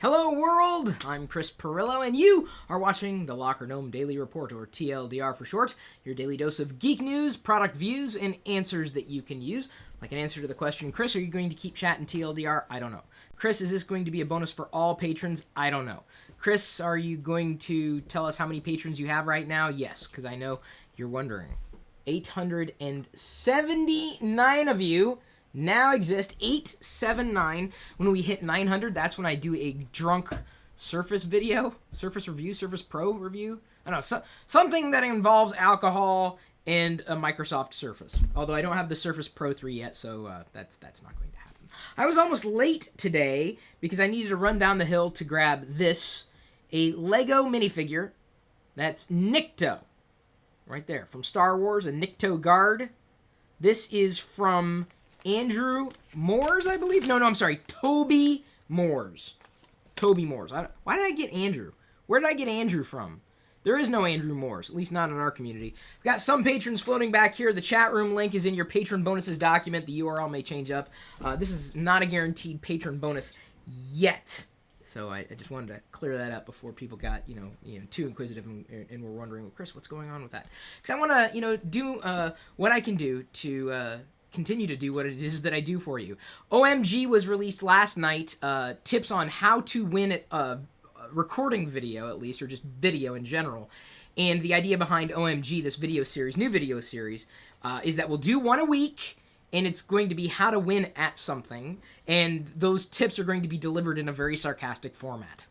Hello world, I'm Chris Pirillo, and you are watching the LockerGnome Daily Report, or TLDR for short, your daily dose of geek news, product views, and answers that you can use. Like an answer to the question, Chris, are you going to keep chatting TLDR? I don't know. Chris, is this going to be a bonus for all patrons? I don't know. Chris, are you going to tell us how many patrons you have right now? Yes, because I know you're wondering. 879 of you now exist. 879. When we hit 900, that's when I do a drunk Surface video, Surface review, Surface Pro review. I don't know, something that involves alcohol and a Microsoft Surface. Although I don't have the Surface Pro 3 yet, so that's not going to happen. I was almost late today because I needed to run down the hill to grab this, a Lego minifigure. That's Nikto. Right there, from Star Wars, a Nikto guard. This is from Andrew Moores, I believe. No, I'm sorry, Toby Moores. Toby Moores. Why did I get Andrew? Where did I get Andrew from? There is no Andrew Moores, at least not in our community. We've got some patrons floating back here. The chat room link is in your patron bonuses document. The URL may change up. This is not a guaranteed patron bonus yet. So I just wanted to clear that up before people got, too inquisitive and were wondering, well, Chris, what's going on with that? Because I want to, do what I can do to continue to do what it is that I do for you. OMG was released last night. Tips on how to win at recording video, at least, or just video in general. And the idea behind OMG, this video series, new video series, is that we'll do one a week. And it's going to be how to win at something, and those tips are going to be delivered in a very sarcastic format.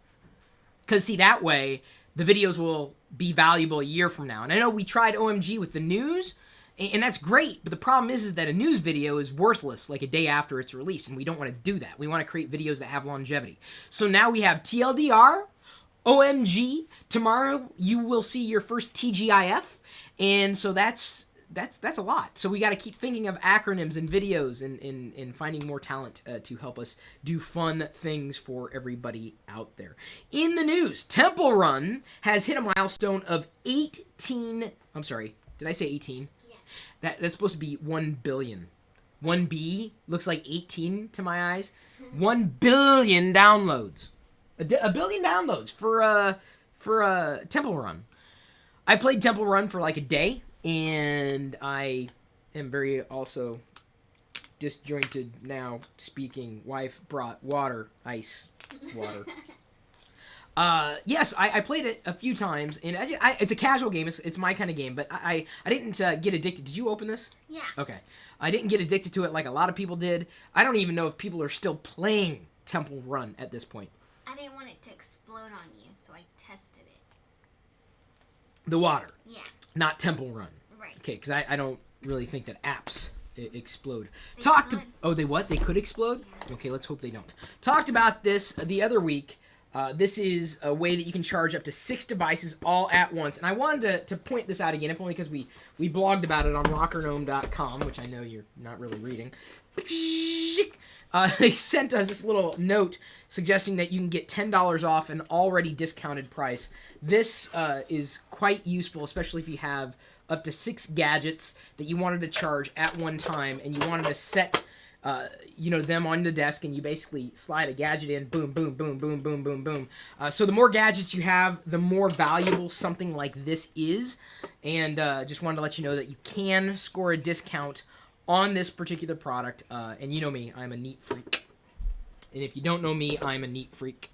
Because, see, that way, the videos will be valuable a year from now. And I know we tried OMG with the news, and that's great, but the problem is that a news video is worthless like a day after it's released, and we don't want to do that. We want to create videos that have longevity. So now we have TLDR, OMG, tomorrow you will see your first TGIF, and so that's a lot. So we got to keep thinking of acronyms and videos and finding more talent to help us do fun things for everybody out there. In the news, Temple Run has hit a milestone of 18. I'm sorry, did I say 18? Yeah. That's supposed to be 1 billion. 1B looks like 18 to my eyes. 1 billion downloads. A billion downloads for Temple Run. I played Temple Run for like a day. And I am very also disjointed now speaking. Wife brought water, ice, water. Yes, I played it a few times, and it's a casual game. It's my kind of game, but I didn't get addicted. Did you open this? Yeah. Okay. I didn't get addicted to it like a lot of people did. I don't even know if people are still playing Temple Run at this point. I didn't want it to explode on you, so I tested it. The water. Yeah. Not Temple Run. Right. Okay, because I don't really think that apps explode. They could. Oh, they what? They could explode? Yeah. Okay, let's hope they don't. Talked about this the other week. This is a way that you can charge up to 6 devices all at once. And I wanted to point this out again, if only because we blogged about it on LockerGnome.com, which I know you're not really reading. They sent us this little note suggesting that you can get $10 off an already discounted price. This is quite useful, especially if you have up to 6 gadgets that you wanted to charge at one time, and you wanted to set them on the desk, and you basically slide a gadget in, boom, boom, boom, boom, boom, boom, boom. So the more gadgets you have, the more valuable something like this is. And just wanted to let you know that you can score a discount on this particular product. And you know me, I'm a neat freak. And if you don't know me, I'm a neat freak.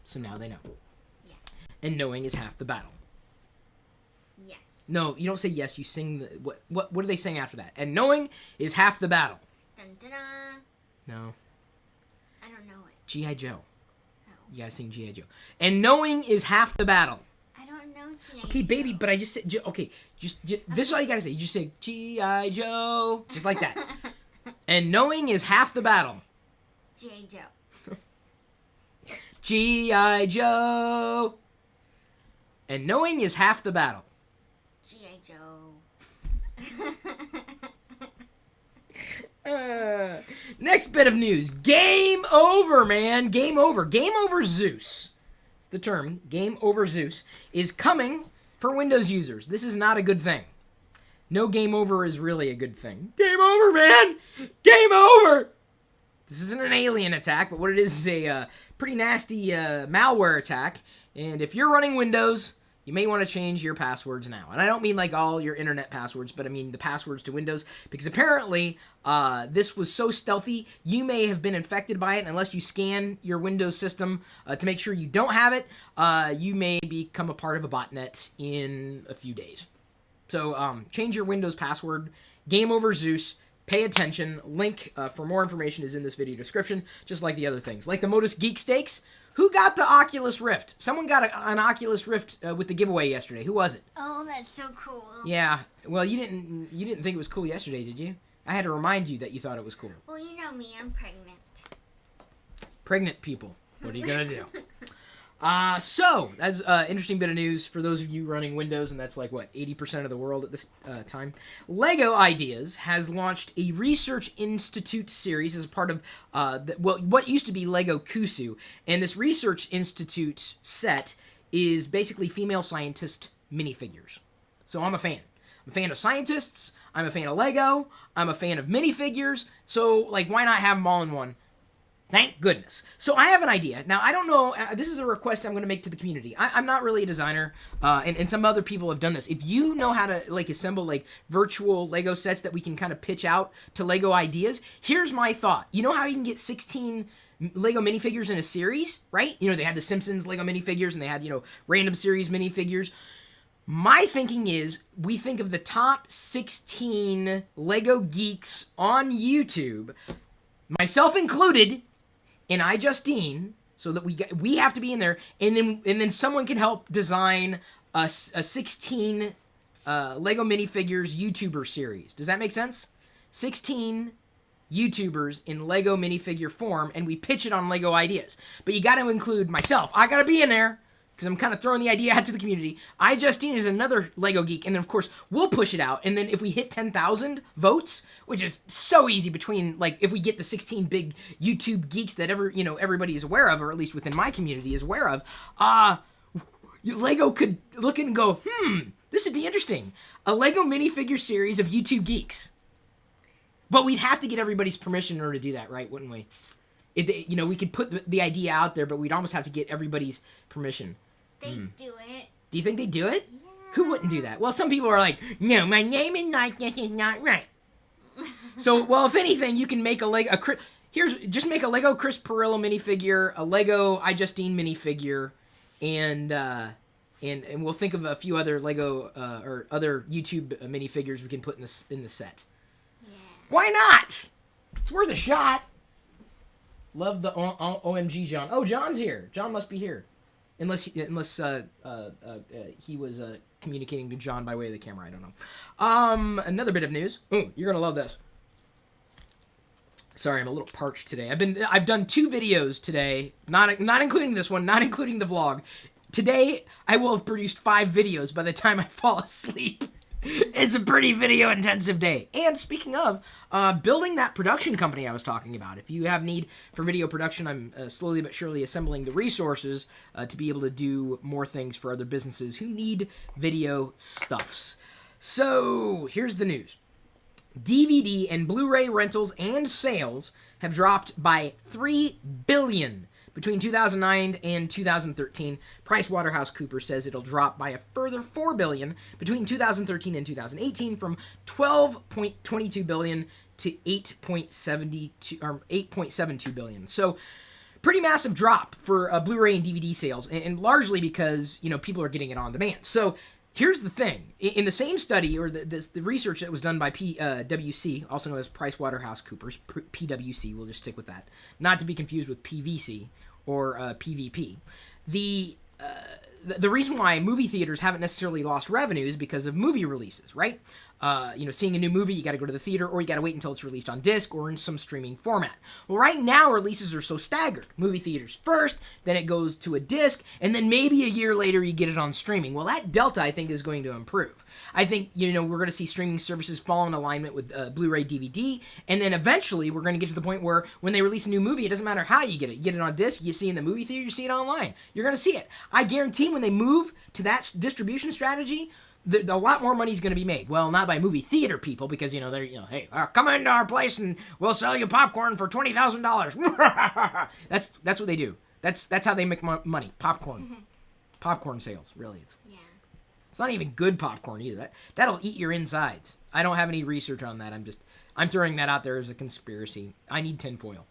So now they know. Yeah. And knowing is half the battle. Yes. No, you don't say yes, you sing what do they sing after that? And knowing is half the battle. Dun, dun, dun. No. I don't know it. G.I. Joe. Oh. You gotta sing G.I. Joe. And knowing is half the battle. I don't know G.I. Okay, Joe. baby, but I just said, okay, this is all you gotta say. You just say G.I. Joe. Just like that. And knowing is half the battle. G.I. Joe. G.I. Joe. And knowing is half the battle. G.I. Joe. Next bit of news. Game over, man. Game over. GameOver Zeus. It's the term. GameOver Zeus is coming for Windows users. This is not a good thing. No game over is really a good thing. Game over, man. Game over. This isn't an alien attack, but what it is a pretty nasty malware attack. And if you're running Windows, you may want to change your passwords now. And I don't mean like all your internet passwords, but I mean the passwords to Windows. Because apparently this was so stealthy, you may have been infected by it. Unless you scan your Windows system to make sure you don't have it, you may become a part of a botnet in a few days. So change your Windows password. GameOver Zeus. Pay attention. Link for more information is in this video description, just like the other things. Like the Modus Geek Steaks. Who got the Oculus Rift? Someone got an Oculus Rift with the giveaway yesterday. Who was it? Oh, that's so cool. Yeah. Well, you didn't think it was cool yesterday, did you? I had to remind you that you thought it was cool. Well, you know me. I'm pregnant. Pregnant people. What are you gonna do? So, that's an interesting bit of news for those of you running Windows, and that's like, what, 80% of the world at this time. LEGO Ideas has launched a research institute series as a part of, what used to be LEGO Kusu, and this research institute set is basically female scientist minifigures. So I'm a fan. I'm a fan of scientists, I'm a fan of LEGO, I'm a fan of minifigures, so, like, why not have them all in one? Thank goodness. So I have an idea. Now, I don't know, this is a request I'm going to make to the community. I'm not really a designer, and some other people have done this. If you know how to, like, assemble, like, virtual Lego sets that we can kind of pitch out to LEGO Ideas, here's my thought. You know how you can get 16 Lego minifigures in a series, right? You know, they had the Simpsons Lego minifigures, and they had, you know, random series minifigures. My thinking is, we think of the top 16 Lego geeks on YouTube, myself included, and iJustine, so that we have to be in there, and then someone can help design a 16 Lego minifigures YouTuber series. Does that make sense? 16 YouTubers in Lego minifigure form, and we pitch it on LEGO Ideas. But you got to include myself. I got to be in there, because I'm kind of throwing the idea out to the community. iJustine is another Lego geek, and then, of course, we'll push it out. And then if we hit 10,000 votes, which is so easy between, like, if we get the 16 big YouTube geeks that everybody is aware of, or at least within my community is aware of, LEGO could look and go, this would be interesting. A Lego minifigure series of YouTube geeks. But we'd have to get everybody's permission in order to do that, right? Wouldn't we? We could put the idea out there, but we'd almost have to get everybody's permission. They do it. Do you think they do it? Yeah. Who wouldn't do that? Well, some people are like, no, my name and likeness is not right. So, well, if anything, you can make just make a Lego Chris Pirillo minifigure, a Lego iJustine minifigure, and we'll think of a few other Lego or other YouTube minifigures we can put in the set. Yeah. Why not? It's worth a shot. Love the OMG John. Oh, John's here. John must be here. Unless he was communicating to John by way of the camera. I don't know. Another bit of news. Ooh, you're gonna love this. Sorry, I'm a little parched today. I've done 2 videos today, not including this one, not including the vlog. Today, I will have produced 5 videos by the time I fall asleep. It's a pretty video-intensive day. And speaking of, building that production company I was talking about. If you have need for video production, I'm slowly but surely assembling the resources to be able to do more things for other businesses who need video stuffs. So, here's the news. DVD and Blu-ray rentals and sales have dropped by 3 billion between 2009 and 2013. PriceWaterhouseCoopers says it'll drop by a further 4 billion between 2013 and 2018, from 12.22 billion to 8.72 billion. So, pretty massive drop for Blu-ray and DVD sales, and largely because people are getting it on demand. So, here's the thing. In the same study, or the research that was done by PwC, also known as PricewaterhouseCoopers, PwC, we'll just stick with that, not to be confused with PVC or PVP. The reason why movie theaters haven't necessarily lost revenue is because of movie releases, right? Seeing a new movie, you got to go to the theater, or you got to wait until it's released on disc or in some streaming format. Well, right now, releases are so staggered. Movie theaters first, then it goes to a disc, and then maybe a year later, you get it on streaming. Well, that delta, I think, is going to improve. I think, we're going to see streaming services fall in alignment with Blu-ray DVD, and then eventually, we're going to get to the point where when they release a new movie, it doesn't matter how you get it. You get it on disc, you see it in the movie theater, you see it online. You're going to see it. I guarantee when they move to that distribution strategy, a lot more money's going to be made. Well, not by movie theater people, because, they're, hey, come into our place and we'll sell you popcorn for $20,000. That's what they do. That's how they make money. Popcorn. Popcorn sales, really. Yeah. It's not even good popcorn either. That'll eat your insides. I don't have any research on that. I'm throwing that out there as a conspiracy. I need tinfoil.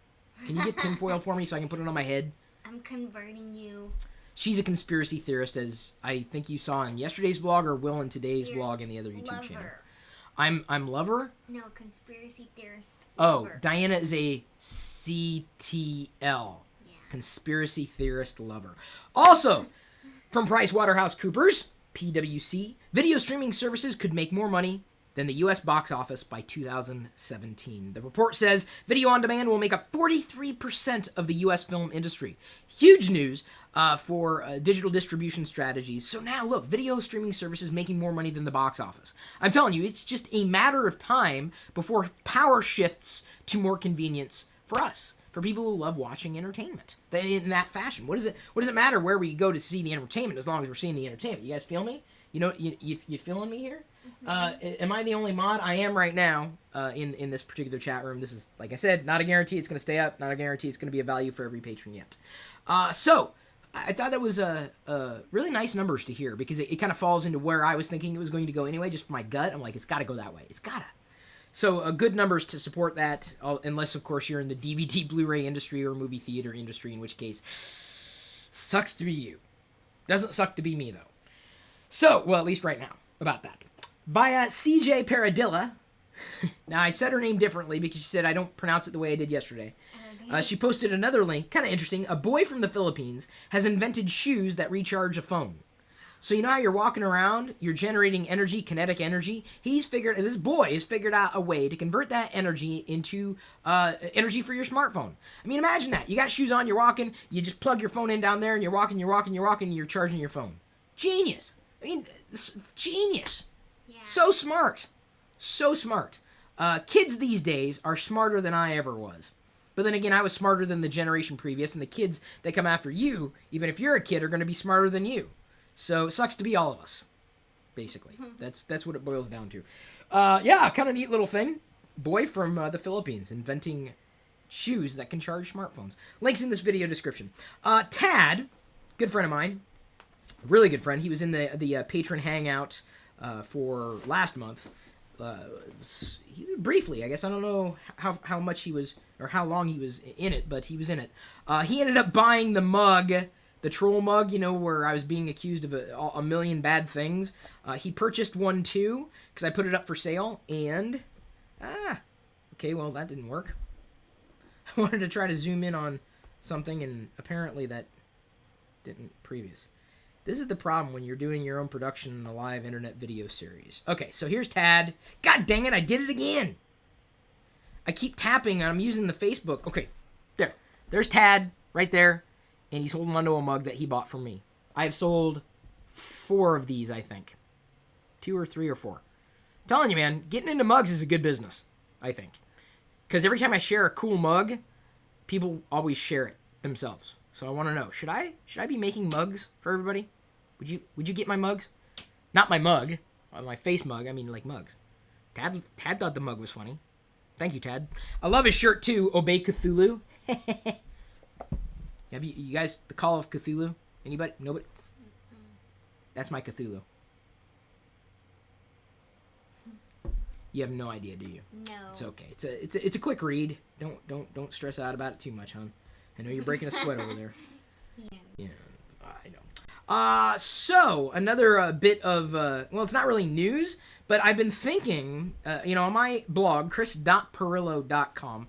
Can you get tinfoil for me so I can put it on my head? I'm converting you. She's a conspiracy theorist, as I think you saw in yesterday's vlog or will in today's vlog in the other YouTube channel. I'm lover? No, conspiracy theorist. Oh, Lover. Diana is a CTL. Yeah. Conspiracy theorist lover. Also, from PriceWaterhouseCoopers, PwC, video streaming services could make more money than the U.S. box office by 2017. The report says video on demand will make up 43% of the U.S. film industry. Huge news for digital distribution strategies. So now, look, video streaming services making more money than the box office. I'm telling you, it's just a matter of time before power shifts to more convenience for us, for people who love watching entertainment in that fashion. What does it matter where we go to see the entertainment as long as we're seeing the entertainment? You guys feel me? You know, you feeling me here? Am I the only mod? I am right now in this particular chat room. This is, like I said, not a guarantee it's going to stay up. Not a guarantee it's going to be a value for every patron yet. So I thought that was really nice numbers to hear, because it kind of falls into where I was thinking it was going to go anyway, just for my gut. I'm like, it's got to go that way. It's got to. So good numbers to support that, unless, of course, you're in the DVD, Blu-ray industry or movie theater industry, in which case, sucks to be you. Doesn't suck to be me, though. So, well, at least right now, about that. Via CJ Peradilla. Now, I said her name differently because she said I don't pronounce it the way I did yesterday. She posted another link, kind of interesting. A boy from the Philippines has invented shoes that recharge a phone. So you know how you're walking around, you're generating energy, kinetic energy? This boy has figured out a way to convert that energy into energy for your smartphone. I mean, imagine that. You got shoes on, you're walking, you just plug your phone in down there, and you're walking, and you're charging your phone. Genius. I mean, genius. Yeah. So smart. So smart. Kids these days are smarter than I ever was. But then again, I was smarter than the generation previous, and the kids that come after you, even if you're a kid, are going to be smarter than you. So it sucks to be all of us, basically. That's what it boils down to. Yeah, kind of neat little thing. Boy from the Philippines inventing shoes that can charge smartphones. Links in this video description. Tad, good friend of mine, really good friend. He was in the patron hangout for last month. Briefly, I guess. I don't know how much he was, or how long he was in it, but he was in it. He ended up buying the mug, the troll mug, you know, where I was being accused of a million bad things. He purchased one too, because I put it up for sale, and okay, well, that didn't work. I wanted to try to zoom in on something, and apparently that didn't previous. This is the problem when you're doing your own production in a live internet video series. Okay, so here's Tad. God dang it, I did it again. I keep tapping, and I'm using the Facebook. Okay, there. There's Tad, right there, and he's holding onto a mug that he bought from me. I've sold 4 of these, I think. 2 or 3 or 4. I'm telling you, man, getting into mugs is a good business, I think. Because every time I share a cool mug, people always share it themselves. So I want to know, should I be making mugs for everybody? Would you get my mugs? Not my mug, my face mug. I mean, like mugs. Tad thought the mug was funny. Thank you, Tad. I love his shirt too. Obey Cthulhu. Have you guys the Call of Cthulhu? Anybody? Nobody. That's my Cthulhu. You have no idea, do you? No. It's okay. It's a quick read. Don't stress out about it too much, hon. I know you're breaking a sweat over there. Yeah, I know. So another bit of well, it's not really news, but I've been thinking, on my blog, chris.pirillo.com,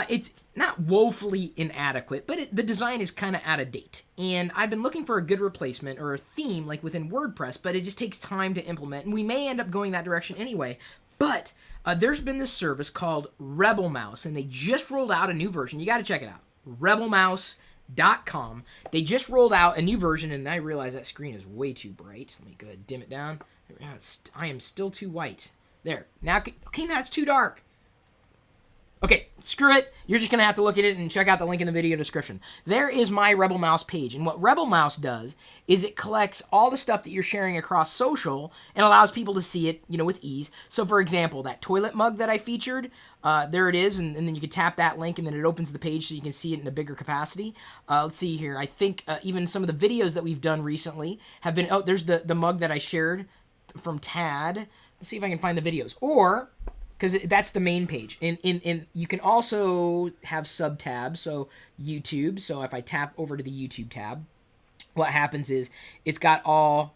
it's not woefully inadequate, but the design is kind of out of date. And I've been looking for a good replacement or a theme like within WordPress, but it just takes time to implement, and we may end up going that direction anyway. But there's been this service called RebelMouse, and they just rolled out a new version. You got to check it out. RebelMouse.com. They just rolled out a new version, and I realize that screen is way too bright. Let me go ahead and dim it down. I am still too white. There. Now, okay, now it's too dark. Okay, screw it. You're just going to have to look at it and check out the link in the video description. There is my RebelMouse page. And what RebelMouse does is it collects all the stuff that you're sharing across social and allows people to see it, you know, with ease. So, for example, that toilet mug that I featured, there it is. And then you can tap that link and then it opens the page so you can see it in a bigger capacity. Let's see here. I think even some of the videos that we've done recently have been... Oh, there's the mug that I shared from Tad. Let's see if I can find the videos. Or... because that's the main page. And you can also have sub-tabs, so YouTube. So if I tap over to the YouTube tab, what happens is it's got all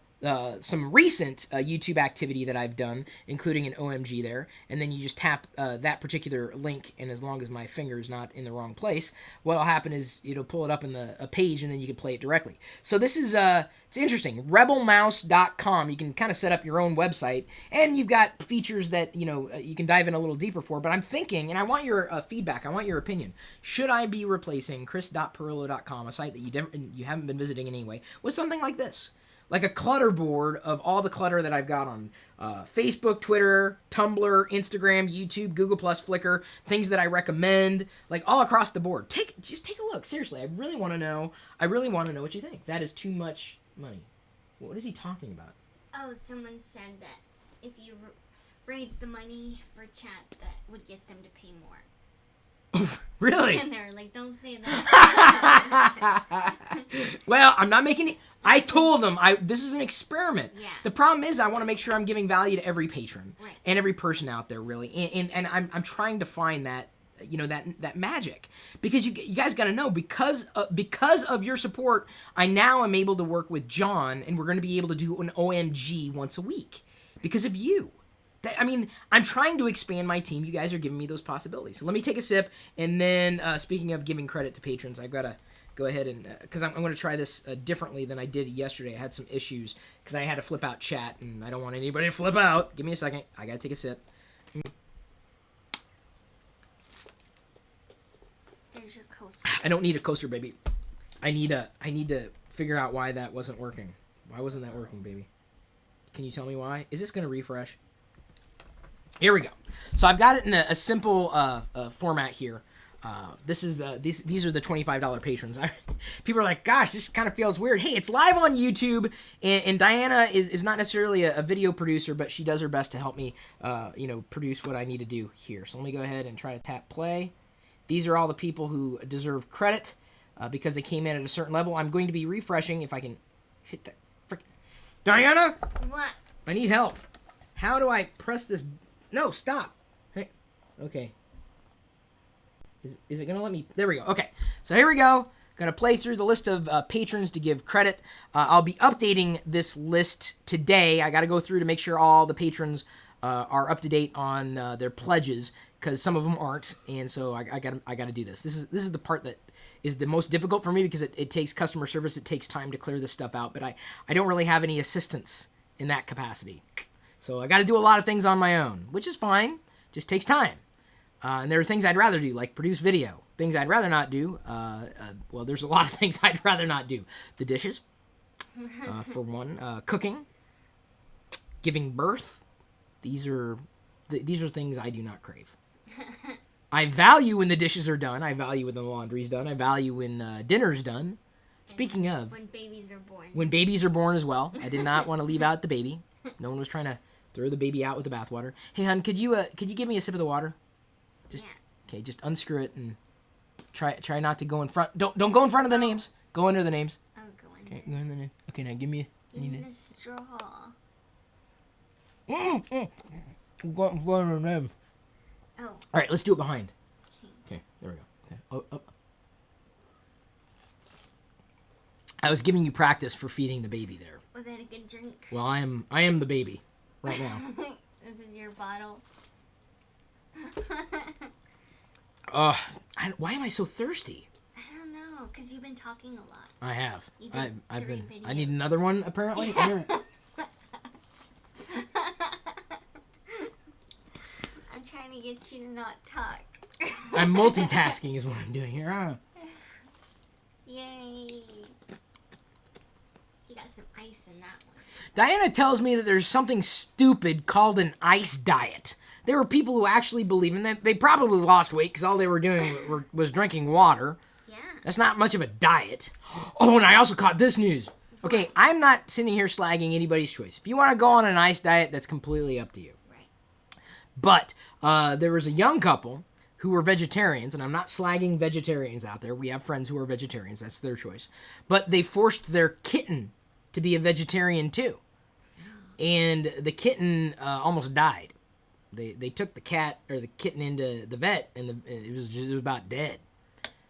some recent YouTube activity that I've done, including an OMG there. And then you just tap that particular link, and as long as my finger is not in the wrong place, what will happen is it'll pull it up in a page, and then you can play it directly. So this is... it's interesting. RebelMouse.com. You can kind of set up your own website, and you've got features that, you know, you can dive in a little deeper for. But I'm thinking, and I want your feedback, I want your opinion. Should I be replacing chris.pirillo.com, a site that you haven't been visiting anyway, with something like this? Like a clutter board of all the clutter that I've got on Facebook, Twitter, Tumblr, Instagram, YouTube, Google+, Flickr, things that I recommend, like all across the board. Just take a look. Seriously, I really want to know what you think. That is too much money. What is he talking about? Oh, someone said that if you raise the money for chat, that would get them to pay more. Really? And they were like, don't say that. Well, I'm not making it. I told them this is an experiment. Yeah. The problem is I want to make sure I'm giving value to every patron Right. and every person out there, really. And I'm trying to find that, you know, that magic, because you guys got to know, because of your support, I now am able to work with John, and we're going to be able to do an OMG once a week because of you. I mean, I'm trying to expand my team. You guys are giving me those possibilities. So let me take a sip, and then speaking of giving credit to patrons, I've got to go ahead and, because I'm going to try this differently than I did yesterday. I had some issues because I had to flip out chat, and I don't want anybody to flip out. Give me a second. I got to take a sip. There's your coaster. I don't need a coaster, baby. I need to figure out why that wasn't working. Why wasn't that working, baby? Can you tell me why? Is this going to refresh? Here we go. So I've got it in a simple format here. These are the $25 patrons. People are like, gosh, this kind of feels weird. Hey, it's live on YouTube, and Diana is not necessarily a video producer, but she does her best to help me, you know, produce what I need to do here. So let me go ahead and try to tap play. These are all the people who deserve credit because they came in at a certain level. I'm going to be refreshing if I can hit that. Diana? What? I need help. How do I press this? No, stop. Hey, okay. Is it going to let me? There we go. Okay, so here we go. Going to play through the list of patrons to give credit. I'll be updating this list today. I got to go through to make sure all the patrons are up to date on their pledges, because some of them aren't, and so I got to do this. This is the part that is the most difficult for me, because it takes customer service. It takes time to clear this stuff out, but I don't really have any assistance in that capacity. So I got to do a lot of things on my own, which is fine. Just takes time. And there are things I'd rather do, like produce video. Things I'd rather not do. Well, there's a lot of things I'd rather not do. The dishes, for one. Cooking. Giving birth. These are things I do not crave. I value when the dishes are done. I value when the laundry's done. I value when dinner's done. Speaking of... when babies are born. When babies are born as well. I did not want to leave out the baby. No one was trying to throw the baby out with the bathwater. Hey, hon, could you give me a sip of the water? Just, yeah. Okay, just unscrew it and try not to go in front. Don't go in front of the names. Go under the names. I'll go in. Okay, go in the name. Okay, now give me in the straw. Go in front of the name. Oh. All right, let's do it behind. Okay, there we go. Okay. Oh. I was giving you practice for feeding the baby there. Was that a good drink? Well, I am the baby right now. This is your bottle. Why am I so thirsty? I don't know, because you've been talking a lot. I have. You did I've been. videos. I need another one apparently. I'm trying to get you to not talk. I'm multitasking is what I'm doing here. Yay. He got some ice in that one. Diana tells me that there's something stupid called an ice diet. There were people who actually believe in that. They probably lost weight because all they were doing was drinking water. Yeah. That's not much of a diet. Oh, and I also caught this news. Okay, I'm not sitting here slagging anybody's choice. If you want to go on an ice diet, that's completely up to you. Right. But there was a young couple who were vegetarians, and I'm not slagging vegetarians out there. We have friends who are vegetarians. That's their choice. But they forced their kitten to be a vegetarian too. And the kitten almost died. They took the cat or the kitten into the vet, and it was about dead,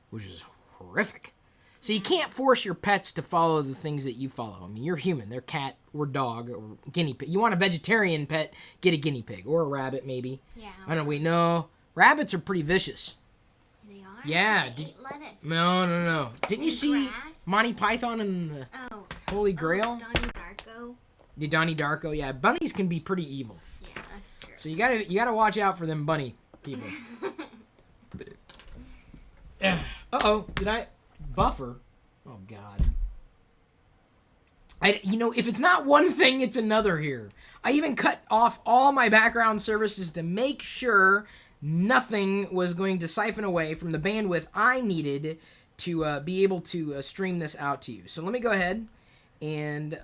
which is horrific. So you can't force your pets to follow the things that you follow. I mean, you're human. They're cat or dog or guinea pig. You want a vegetarian pet, get a guinea pig or a rabbit maybe. Yeah. I don't know. No. Rabbits are pretty vicious. They are? Yeah. They eat lettuce. No. Didn't you see grass? Monty Python and the Holy Grail? Donnie Darko. The Donnie Darko. Yeah. Bunnies can be pretty evil. Yeah, that's true. So you gotta watch out for them bunny people. Uh-oh. Did I... Buffer. Oh God. If it's not one thing, it's another here. I even cut off all my background services to make sure nothing was going to siphon away from the bandwidth I needed to be able to stream this out to you. So let me go ahead and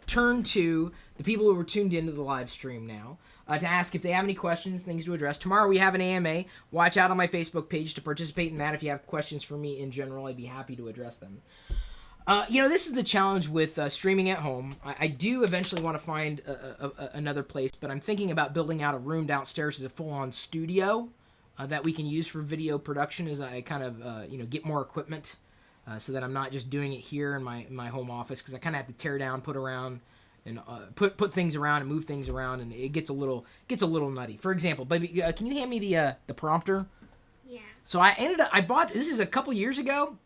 turn to the people who were tuned into the live stream now. To ask if they have any questions, things to address. Tomorrow we have an AMA. Watch out on my Facebook page to participate in that. If you have questions for me in general, I'd be happy to address them. This is the challenge with streaming at home. I do eventually want to find another place, but I'm thinking about building out a room downstairs as a full-on studio that we can use for video production as I kind of, get more equipment so that I'm not just doing it here in my home office, because I kind of have to tear down, put around, and put things around and move things around, and it gets a little nutty. For example, baby, can you hand me the prompter? Yeah. So I bought this is a couple years ago.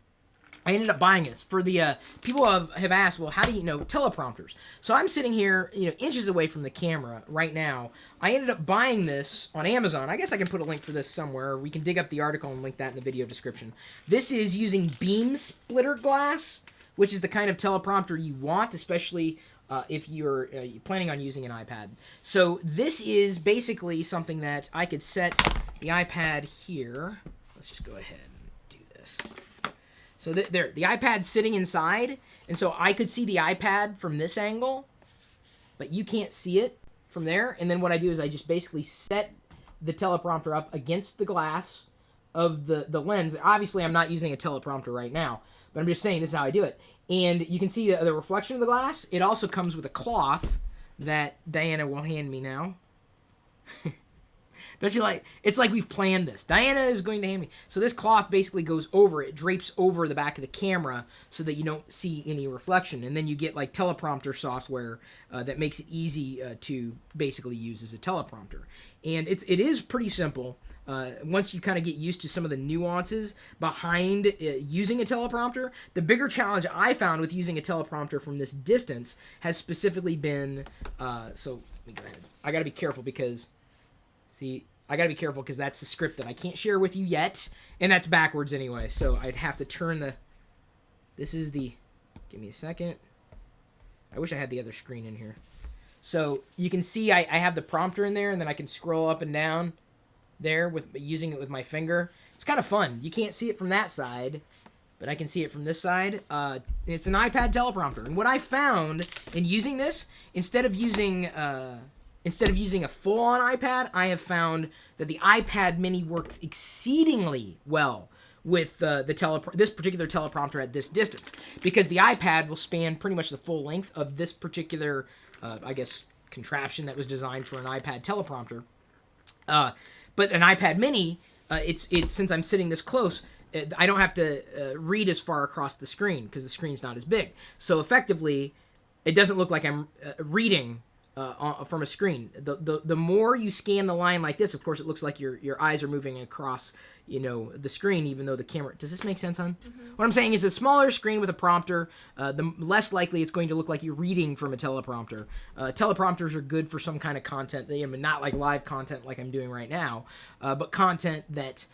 I ended up buying this for the people have asked, well, how do you know teleprompters? So I'm sitting here, inches away from the camera right now. I ended up buying this on Amazon. I guess I can put a link for this somewhere. We can dig up the article and link that in the video description. This is using beam splitter glass, which is the kind of teleprompter you want, especially if you're planning on using an iPad. So this is basically something that I could set the iPad here. Let's just go ahead and do this. So the iPad's sitting inside, and so I could see the iPad from this angle, but you can't see it from there. And then what I do is I just basically set the teleprompter up against the glass of the lens. Obviously, I'm not using a teleprompter right now, but I'm just saying this is how I do it. And you can see the reflection of the glass. It also comes with a cloth that Diana will hand me now. Don't you like? It's like we've planned this. Diana is going to hand me. So this cloth basically goes over, it drapes over the back of the camera so that you don't see any reflection. And then you get like teleprompter software that makes it easy to basically use as a teleprompter. And it is pretty simple. Once you kind of get used to some of the nuances behind using a teleprompter. The bigger challenge I found with using a teleprompter from this distance has specifically been, so let me go ahead. I got to be careful because, see, that's the script that I can't share with you yet, and that's backwards anyway, so I'd have to turn give me a second. I wish I had the other screen in here. So you can see I have the prompter in there, and then I can scroll up and down there using it with my finger. It's kind of fun. You can't see it from that side, but I can see it from this side. It's an iPad teleprompter, and what I found in using this, instead of using a full-on iPad, I have found that the iPad Mini works exceedingly well with this particular teleprompter at this distance, because the iPad will span pretty much the full length of this particular, contraption that was designed for an iPad teleprompter. But an iPad Mini, it's since I'm sitting this close, I don't have to read as far across the screen because the screen's not as big. So effectively, it doesn't look like I'm reading from a screen. The more you scan the line like this, of course, it looks like your eyes are moving across, the screen, even though the camera... Does this make sense, hon? Mm-hmm. What I'm saying is the smaller screen with a prompter, the less likely it's going to look like you're reading from a teleprompter. Teleprompters are good for some kind of content, not like live content like I'm doing right now, but content that,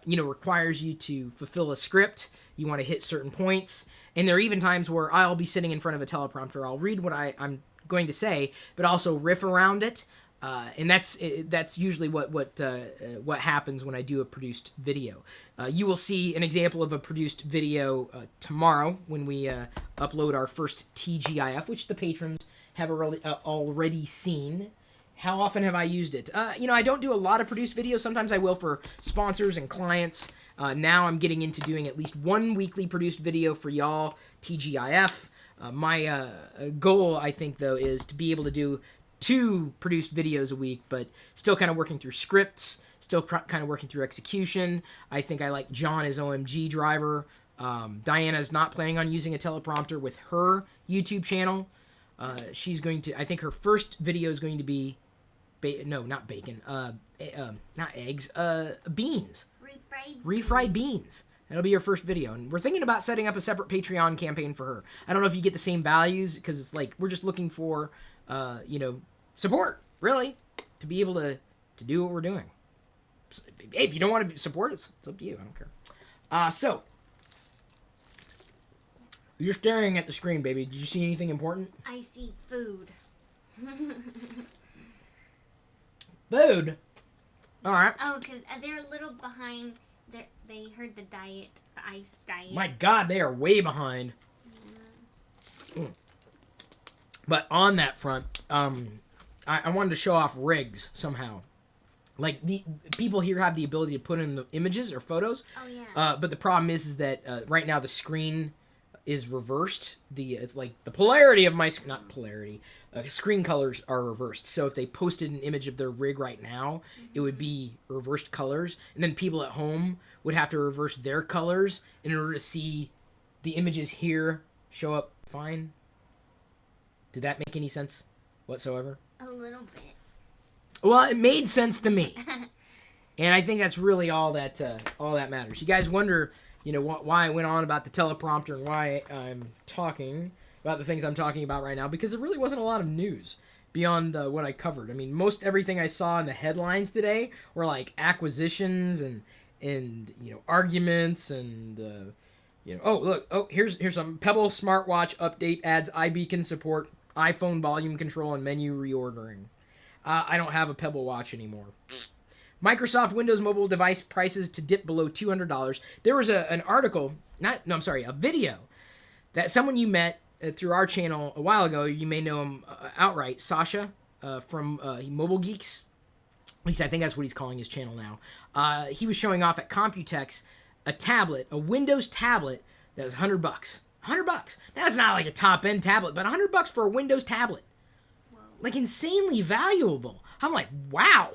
requires you to fulfill a script. You want to hit certain points. And there are even times where I'll be sitting in front of a teleprompter. I'll read what I'm going to say, but also riff around it, and that's usually what happens when I do a produced video. You will see an example of a produced video tomorrow when we upload our first TGIF, which the patrons have already seen. How often have I used it? I don't do a lot of produced videos. Sometimes I will for sponsors and clients. Now I'm getting into doing at least one weekly produced video for y'all, TGIF. My goal, I think, though, is to be able to do 2 produced videos a week, but still kind of working through scripts, still kind of working through execution. I think I like John as OMG driver. Diana's not planning on using a teleprompter with her YouTube channel. She's going to, I think her first video is going to be, not bacon, not eggs, beans. Refried beans. That'll be your first video. And we're thinking about setting up a separate Patreon campaign for her. I don't know if you get the same values, because it's like, we're just looking for, support, really, to be able to do what we're doing. Hey, if you don't want to support us, it's up to you. I don't care. So, you're staring at the screen, baby. Did you see anything important? I see food. Food? All right. Oh, because they're a little behind. They heard the ice diet. My God, they are way behind. Yeah. But on that front, I wanted to show off rigs somehow. Like, the people here have the ability to put in the images or photos. Oh, yeah. But the problem is that right now the screen is reversed. The polarity of my... Not polarity. Screen colors are reversed. So if they posted an image of their rig right now, it would be reversed colors. And then people at home would have to reverse their colors in order to see the images here show up fine. Did that make any sense whatsoever? A little bit. Well, it made sense to me. And I think that's really all that matters. You guys wonder, why I went on about the teleprompter and why I'm talking about the things I'm talking about right now, because there really wasn't a lot of news beyond what I covered. I mean, most everything I saw in the headlines today were like acquisitions and arguments and here's some Pebble smartwatch update adds iBeacon support, iPhone volume control, and menu reordering. I don't have a Pebble watch anymore. Microsoft Windows mobile device prices to dip below $200. There was a video that someone you met through our channel a while ago. You may know him outright, Sasha from Mobile Geeks. At least I think that's what he's calling his channel now. He was showing off at Computex a Windows tablet that was $100. $100. That's not like a top-end tablet, but $100 for a Windows tablet. Whoa. Like, insanely valuable. I'm like, wow.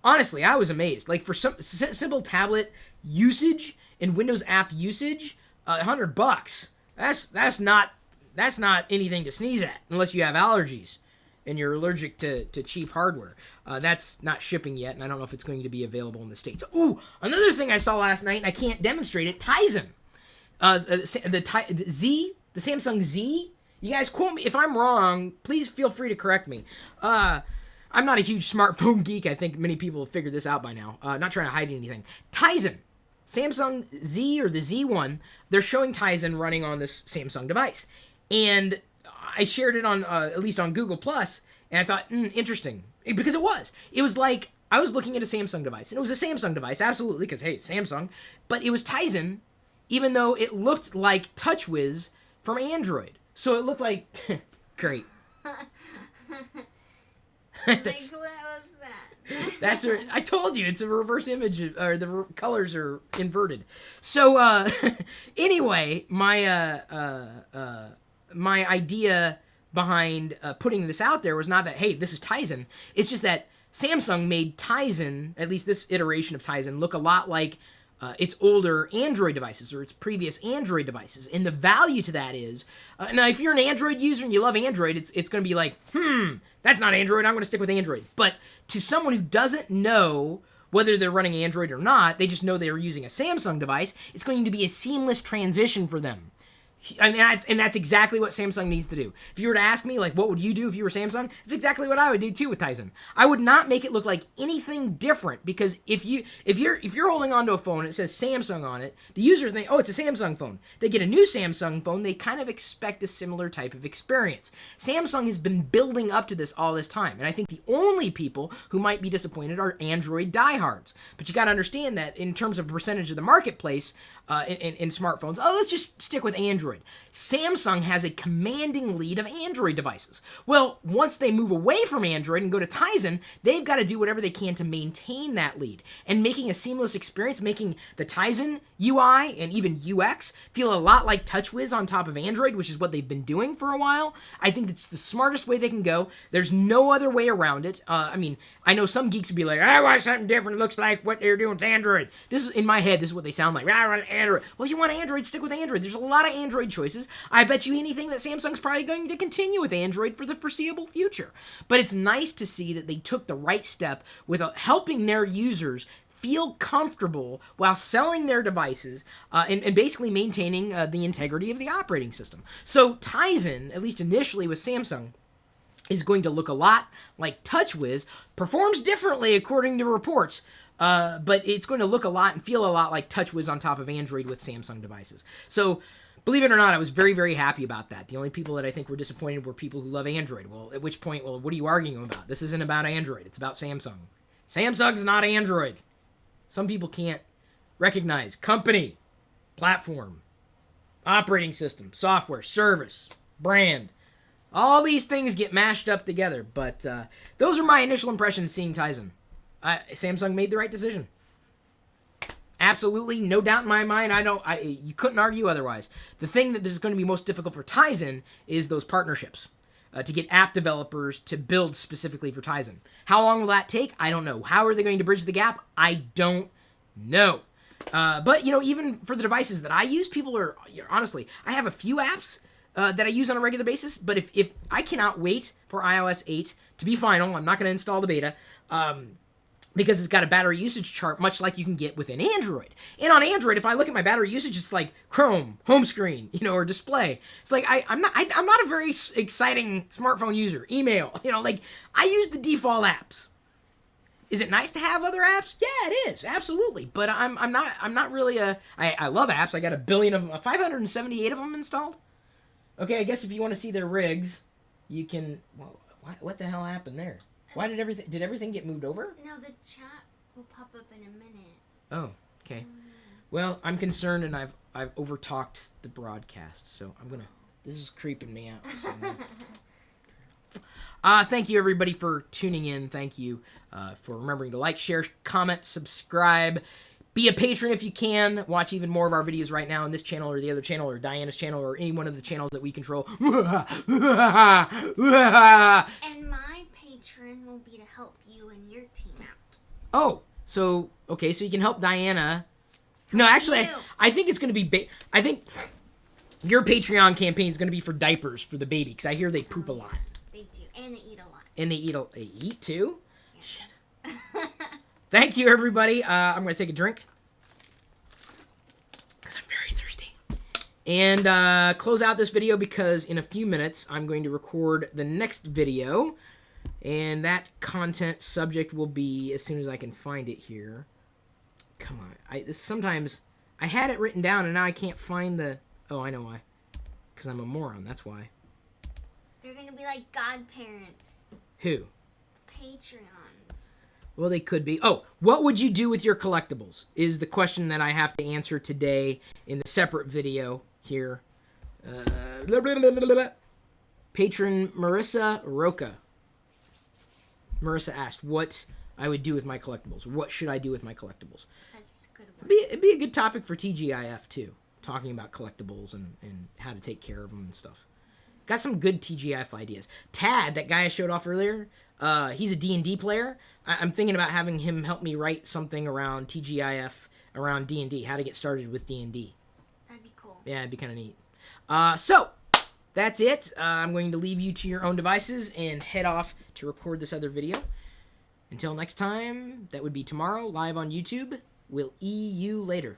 Honestly, I was amazed. Like, for some simple tablet usage and Windows app usage, $100. That's not anything to sneeze at, unless you have allergies and you're allergic to cheap hardware. That's not shipping yet, and I don't know if it's going to be available in the States. Ooh, another thing I saw last night, and I can't demonstrate it, Tizen. The Samsung Z. You guys quote me if I'm wrong. Please feel free to correct me. I'm not a huge smartphone geek. I think many people have figured this out by now. Not trying to hide anything. Tizen, Samsung Z or the Z1. They're showing Tizen running on this Samsung device, and I shared it on at least on Google Plus, and I thought, interesting, because it was like I was looking at a Samsung device, and it was a Samsung device, absolutely, because hey, it's Samsung, but it was Tizen, even though it looked like TouchWiz from Android. So it looked like great. Like, what was that? I told you, it's a reverse image, or the colors are inverted. So anyway, my idea behind putting this out there was not that, hey, this is Tizen. It's just that Samsung made Tizen, at least this iteration of Tizen, look a lot like its older Android devices or its previous Android devices. And the value to that is, now if you're an Android user and you love Android, it's going to be like, that's not Android, I'm going to stick with Android. But to someone who doesn't know whether they're running Android or not, they just know they're using a Samsung device, it's going to be a seamless transition for them. And that's exactly what Samsung needs to do. If you were to ask me, like, what would you do if you were Samsung? It's exactly what I would do too with Tizen. I would not make it look like anything different, because if you're holding onto a phone and it says Samsung on it, the user think, oh, it's a Samsung phone. They get a new Samsung phone, they kind of expect a similar type of experience. Samsung has been building up to this all this time, and I think the only people who might be disappointed are Android diehards. But you got to understand that in terms of percentage of the marketplace, in smartphones, let's just stick with Android. Samsung has a commanding lead of Android devices. Well, once they move away from Android and go to Tizen, they've got to do whatever they can to maintain that lead. And making a seamless experience, making the Tizen UI and even UX feel a lot like TouchWiz on top of Android, which is what they've been doing for a while. I think it's the smartest way they can go. There's no other way around it. I mean, I know some geeks would be like, I want something different. It looks like what they're doing with Android. This is, in my head, this is what they sound like. I want Android. Well, if you want Android, stick with Android. There's a lot of Android choices. I bet you anything that Samsung's probably going to continue with Android for the foreseeable future. But it's nice to see that they took the right step with helping their users feel comfortable while selling their devices and basically maintaining the integrity of the operating system. So Tizen, at least initially with Samsung, is going to look a lot like TouchWiz, performs differently according to reports, but it's going to look a lot and feel a lot like TouchWiz on top of Android with Samsung devices. So, believe it or not, I was very, very happy about that. The only people that I think were disappointed were people who love Android. Well, at which point, what are you arguing about? This isn't about Android. It's about Samsung. Samsung's not Android. Some people can't recognize company, platform, operating system, software, service, brand. All these things get mashed up together, but those are my initial impressions seeing Tizen. Samsung made the right decision. Absolutely, no doubt in my mind. You couldn't argue otherwise. The thing that is going to be most difficult for Tizen is those partnerships to get app developers to build specifically for Tizen. How long will that take? I don't know. How are they going to bridge the gap? I don't know. But even for the devices that I use, people are honestly. I have a few apps that I use on a regular basis, but if I cannot wait for iOS 8 to be final, I'm not going to install the beta, because it's got a battery usage chart, much like you can get within Android. And on Android, if I look at my battery usage, it's like Chrome, home screen, or display. It's like I'm not a very exciting smartphone user. Email, I use the default apps. Is it nice to have other apps? Yeah, it is, absolutely. But I'm not really I love apps. I got 578 of them installed. Okay, I guess if you want to see their rigs, you can. Well, what the hell happened there? Why did everything get moved over? No, the chat will pop up in a minute. Oh, okay. Well, I'm concerned, and I've overtalked the broadcast, so this is creeping me out. So thank you everybody for tuning in. Thank you for remembering to like, share, comment, subscribe. Be a patron if you can. Watch even more of our videos right now on this channel or the other channel or Diana's channel or any one of the channels that we control. And my patron will be to help you and your team out. Oh, so you can help Diana. No, actually, I think it's going to be... I think your Patreon campaign is going to be for diapers for the baby, because I hear they poop a lot. They do, and they eat a lot. And they eat too? Yeah. Shit. Thank you, everybody. I'm going to take a drink, because I'm very thirsty. And close out this video, because in a few minutes, I'm going to record the next video. And that content subject will be, as soon as I can find it here. Come on. Sometimes I had it written down, and now I can't find the... Oh, I know why. Because I'm a moron. That's why. They're going to be like godparents. Who? Patreons. Well, they could be. Oh, what would you do with your collectibles is the question that I have to answer today in the separate video here. Patron Marisa Rocha. Marisa asked what I would do with my collectibles. What should I do with my collectibles? That's a good one. It'd be a good topic for TGIF, too. Talking about collectibles and how to take care of them and stuff. Got some good TGIF ideas. Tad, that guy I showed off earlier, he's a D&D player. I'm thinking about having him help me write something around TGIF around D&D, how to get started with D&D. That'd be cool. Yeah, it'd be kind of neat. So, that's it. I'm going to leave you to your own devices and head off to record this other video. Until next time, that would be tomorrow, live on YouTube. We'll you later.